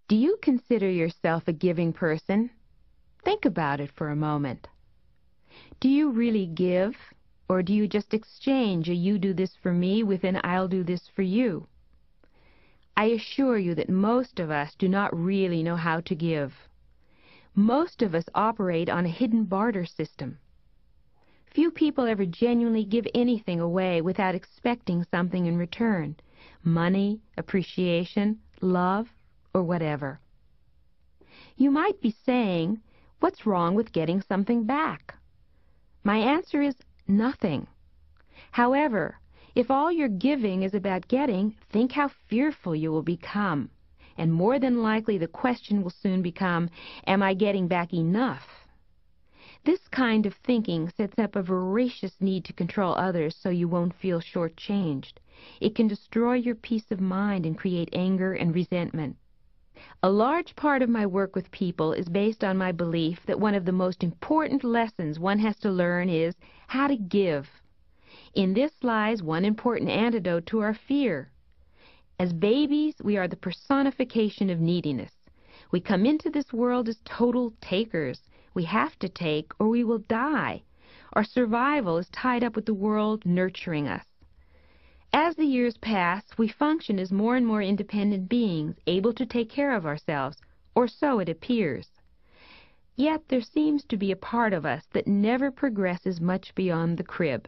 Do you consider yourself a giving person? Think about it for a moment. Do you really give, or do you just exchange a "you do this for me" with an "I'll do this for you"? I assure you that most of us do not really know how to give. Most of us operate on a hidden barter system. Few people ever genuinely give anything away without expecting something in return: money, appreciation, love, or whatever. You might be saying, what's wrong with getting something back? My answer is nothing. However, if all your giving is about getting, think how fearful you will become. And more than likely the question will soon become, am I getting back enough? This kind of thinking sets up a voracious need to control others so you won't feel shortchanged. It can destroy your peace of mind and create anger and resentment. A large part of my work with people is based on my belief that one of the most important lessons one has to learn is how to give. In this lies one important antidote to our fear. As babies, we are the personification of neediness. We come into this world as total takers. We have to take or we will die. Our survival is tied up with the world nurturing us. As the years pass, we function as more and more independent beings, able to take care of ourselves, or so it appears. Yet there seems to be a part of us that never progresses much beyond the crib.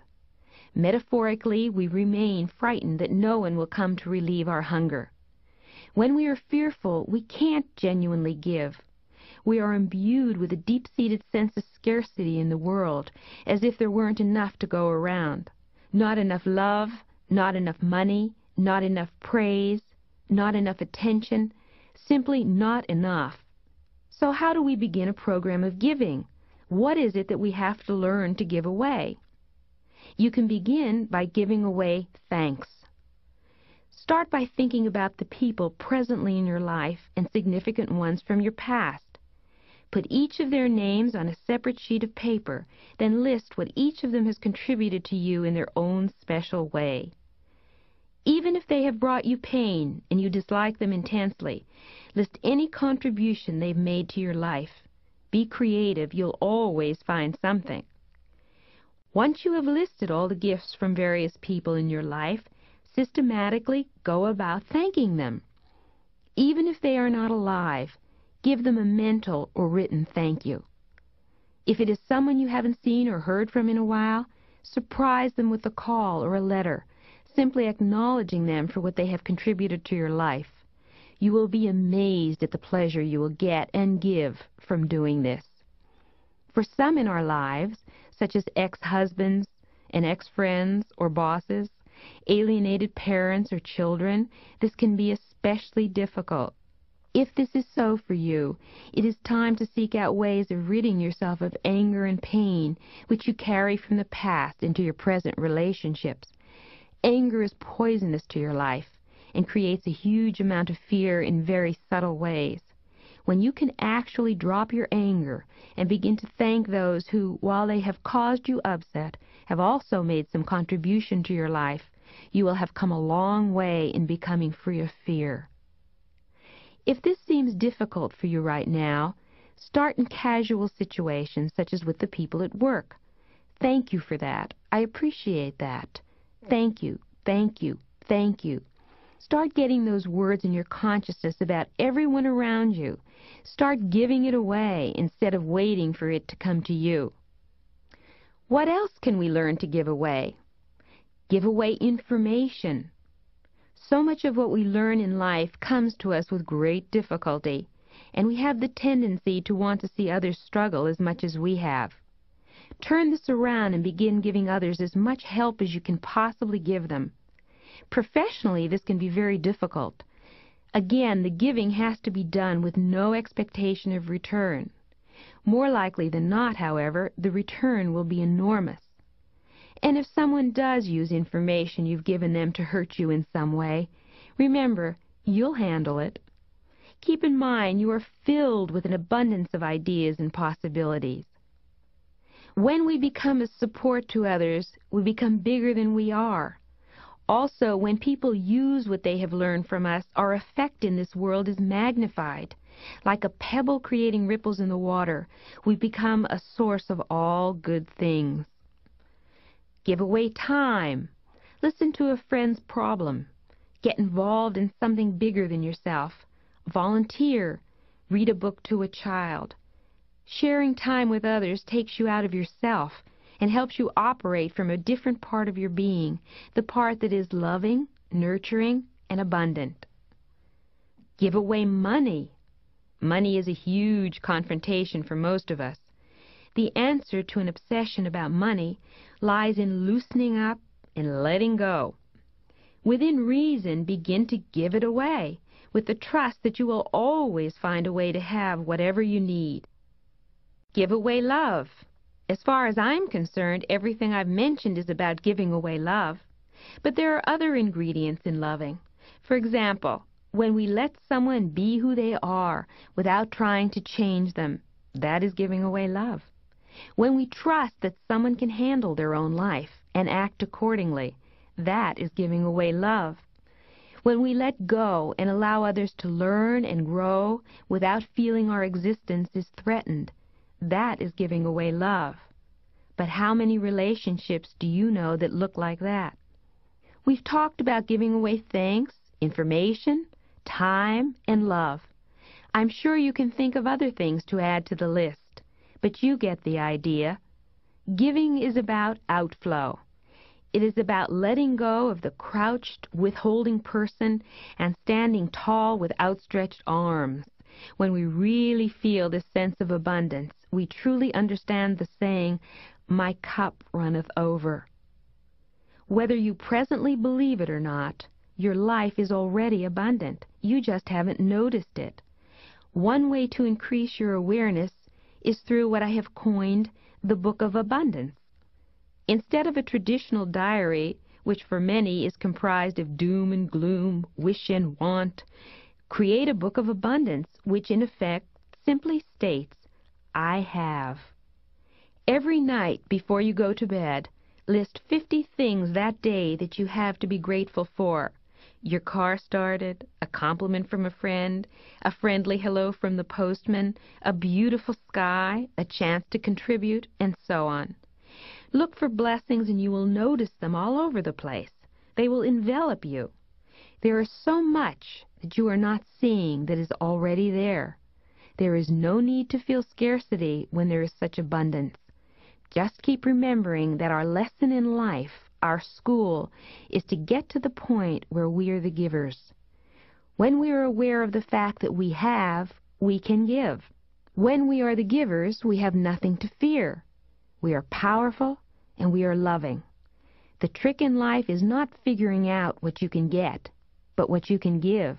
Metaphorically, we remain frightened that no one will come to relieve our hunger. When we are fearful, we can't genuinely give. We are imbued with a deep-seated sense of scarcity in the world, as if there weren't enough to go around. Not enough love, not enough money, not enough praise, not enough attention, simply not enough. So how do we begin a program of giving? What is it that we have to learn to give away? You can begin by giving away thanks. Start by thinking about the people presently in your life and significant ones from your past. Put each of their names on a separate sheet of paper, then list what each of them has contributed to you in their own special way. Even if they have brought you pain and you dislike them intensely, list any contribution they've made to your life. Be creative, you'll always find something. Once you have listed all the gifts from various people in your life, systematically go about thanking them. Even if they are not alive, give them a mental or written thank you. If it is someone you haven't seen or heard from in a while, surprise them with a call or a letter, simply acknowledging them for what they have contributed to your life. You will be amazed at the pleasure you will get and give from doing this. For some in our lives, such as ex-husbands and ex-friends or bosses, alienated parents or children, this can be especially difficult. If this is so for you, it is time to seek out ways of ridding yourself of anger and pain which you carry from the past into your present relationships. Anger is poisonous to your life and creates a huge amount of fear in very subtle ways. When you can actually drop your anger and begin to thank those who, while they have caused you upset, have also made some contribution to your life, you will have come a long way in becoming free of fear. If this seems difficult for you right now, start in casual situations such as with the people at work. Thank you for that. I appreciate that. Thank you, thank you, thank you. Start getting those words in your consciousness about everyone around you. Start giving it away instead of waiting for it to come to you. What else can we learn to give away? Give away information. So much of what we learn in life comes to us with great difficulty, and we have the tendency to want to see others struggle as much as we have. Turn this around and begin giving others as much help as you can possibly give them. Professionally, this can be very difficult. Again, the giving has to be done with no expectation of return. More likely than not, however, the return will be enormous. And if someone does use information you've given them to hurt you in some way, remember, you'll handle it. Keep in mind you are filled with an abundance of ideas and possibilities. When we become a support to others, we become bigger than we are. Also, when people use what they have learned from us, our effect in this world is magnified. Like a pebble creating ripples in the water, we become a source of all good things. Give away time. Listen to a friend's problem. Get involved in something bigger than yourself. Volunteer. Read a book to a child. Sharing time with others takes you out of yourself and helps you operate from a different part of your being, the part that is loving, nurturing, and abundant. Give away money. Money is a huge confrontation for most of us. The answer to an obsession about money lies in loosening up and letting go. Within reason, begin to give it away, with the trust that you will always find a way to have whatever you need. Give away love. As far as I'm concerned, everything I've mentioned is about giving away love. But there are other ingredients in loving. For example, when we let someone be who they are without trying to change them, that is giving away love. When we trust that someone can handle their own life and act accordingly, that is giving away love. When we let go and allow others to learn and grow without feeling our existence is threatened, that is giving away love. But how many relationships do you know that look like that? We've talked about giving away things, information, time, and love. I'm sure you can think of other things to add to the list, but you get the idea. Giving is about outflow. It is about letting go of the crouched, withholding person and standing tall with outstretched arms. When we really feel this sense of abundance, we truly understand the saying, "My cup runneth over." Whether you presently believe it or not, your life is already abundant. You just haven't noticed it. One way to increase your awareness is through what I have coined the Book of Abundance. Instead of a traditional diary, which for many is comprised of doom and gloom, wish and want, create a Book of Abundance, which in effect simply states, I have. Every night before you go to bed, list 50 things that day that you have to be grateful for. Your car started, a compliment from a friend, a friendly hello from the postman, a beautiful sky, a chance to contribute, and so on. Look for blessings and you will notice them all over the place. They will envelop you. There is so much that you are not seeing that is already there. There is no need to feel scarcity when there is such abundance. Just keep remembering that our lesson in life, our school, is to get to the point where we are the givers. When we are aware of the fact that we have, we can give. When we are the givers, we have nothing to fear. We are powerful and we are loving. The trick in life is not figuring out what you can get, but what you can give.